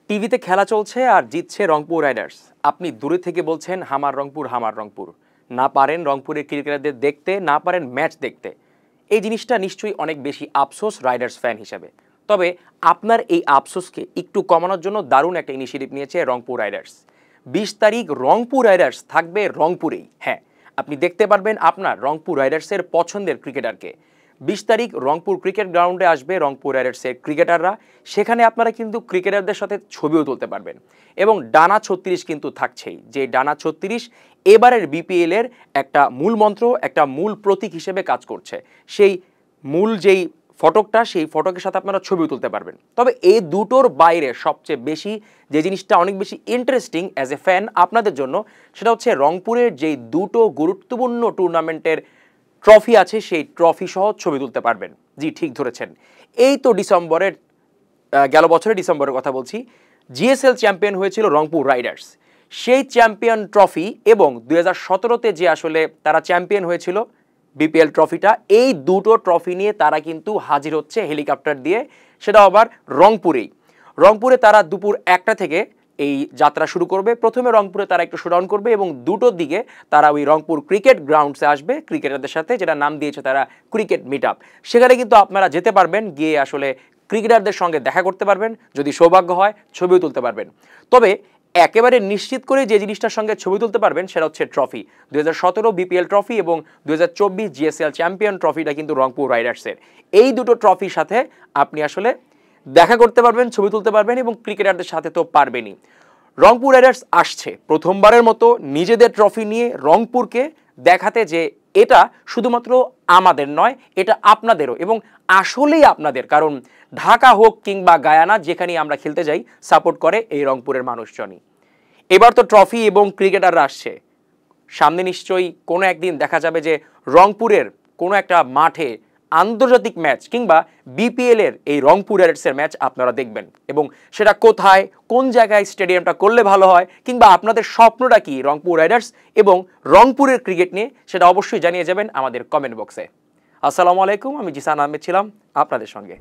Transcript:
টিভিতে খেলা চলছে আর জিতছে রংপুর রাইডার্স। আপনি দূরে থেকে বলছেন হামার রংপুর হামার রংপুর। না পারেন রংপুরের ক্রিকেটারদের দেখতে, না পারেন ম্যাচ দেখতে। এই জিনিসটা নিশ্চয়ই অনেক বেশি আফসোস রাইডার্স ফ্যান হিসেবে। তবে আপনার এই আফসোসকে একটু কমানোর জন্য দারুণ একটা ইনিশিয়েটিভ নিয়েছে রংপুর রাইডার্স। 20 তারিখ রংপুর রাইডার্স থাকবে রংপুরেই। হ্যাঁ, আপনি দেখতে পারবেন আপনার রংপুর রাইডার্সের পছন্দের ক্রিকেটারকে। 20 তারিখ রংপুর ক্রিকেট গ্রাউন্ডে আসবে রংপুর রাইডার্সের ক্রিকেটাররা। সেখানে আপনারা কিন্তু ক্রিকেটারদের সাথে ছবিও তুলতে পারবেন। এবং ডানা 36 কিন্তু থাকছেই, যে ডানা 36 এবারের বিপিএল এর একটা মূল মন্ত্র, একটা মূল প্রতীক হিসেবে কাজ করছে। সেই মূল যেই ফটকটা, সেই ফটকের সাথে আপনারা ছবিও তুলতে পারবেন। তবে এই দুটোর বাইরে সবচেয়ে বেশি যে জিনিসটা অনেক বেশি ইন্টারেস্টিং অ্যাজ এ ফ্যান আপনাদের জন্য, সেটা হচ্ছে রংপুরের যেই দুটো গুরুত্বপূর্ণ টুর্নামেন্টের ট্রফি আছে, সেই ট্রফি সহ ছবি তুলতে পারবেন। জি, ঠিক ধরেছেন। এই তো ডিসেম্বরের, গেল বছরের ডিসেম্বরের কথা বলছি, জিএসএল চ্যাম্পিয়ন হয়েছিল রংপুর রাইডার্স। সেই চ্যাম্পিয়ন ট্রফি এবং 2017-তে যে আসলে তারা চ্যাম্পিয়ন হয়েছিল বিপিএল ট্রফিটা, এই দুটো ট্রফি নিয়ে তারা কিন্তু হাজির হচ্ছে হেলিকপ্টার দিয়ে, সেটা আবার রংপুরেই। রংপুরে তারা দুপুর 1টা থেকে এই যাত্রা শুরু করবে। প্রথমে রংপুরে তারা একটু শোডাউন করবে এবং 2টোর দিকে তারা ওই রংপুর ক্রিকেট গ্রাউন্ডসে আসবে ক্রিকেটারদের সাথে, যেটা নাম দিয়েছে তারা ক্রিকেট মিট আপ। সেখানে কিন্তু আপনারা যেতে পারবেন, গিয়ে আসলে ক্রিকেটারদের সঙ্গে দেখা করতে পারবেন, যদি সৌভাগ্য হয় ছবিও তুলতে পারবেন। তবে একেবারে নিশ্চিত করে যে জিনিসটার সঙ্গে ছবি তুলতে পারবেন সেটা হচ্ছে ট্রফি। 2017 বিপিএল ট্রফি এবং 2024 জিএসএল চ্যাম্পিয়ন ট্রফিটা কিন্তু রংপুর রাইডার্সের। এই দুটো ট্রফির সাথে আপনি আসলে দেখা করতে পারবেন, ছবি তুলতে পারবেন এবং ক্রিকেটারদের সাথে তো পারবেনই। রংপুর রাইডার্স আসছে প্রথমবারের মতো নিজেদের ট্রফি নিয়ে রংপুরকে দেখাতে যে এটা শুধুমাত্র আমাদের নয়, এটা আপনাদেরও, এবং আসলেই আপনাদের। কারণ ঢাকা হোক কিংবা গায়ানা, যেখানেই আমরা খেলতে যাই, সাপোর্ট করে এই রংপুরের মানুষজনই। এবার তো ট্রফি এবং ক্রিকেটাররা আসছে, সামনে নিশ্চয়ই কোনো একদিন দেখা যাবে যে রংপুরের কোনো একটা মাঠে আন্তর্জাতিক ম্যাচ কিংবা বিপিএল এর এই রংপুর রাইডার্সের ম্যাচ আপনারা দেখবেন। এবং সেটা কোথায়, কোন জায়গায় স্টেডিয়ামটা করলে ভালো হয়, কিংবা আপনাদের স্বপ্নটা কি রংপুর রাইডার্স এবং রংপুরের ক্রিকেট নিয়ে, সেটা অবশ্যই জানিয়ে যাবেন আমাদের কমেন্ট বক্সে। আসসালামু আলাইকুম, আমি জিসান আহমেদ ছিলাম আপনাদের সঙ্গে।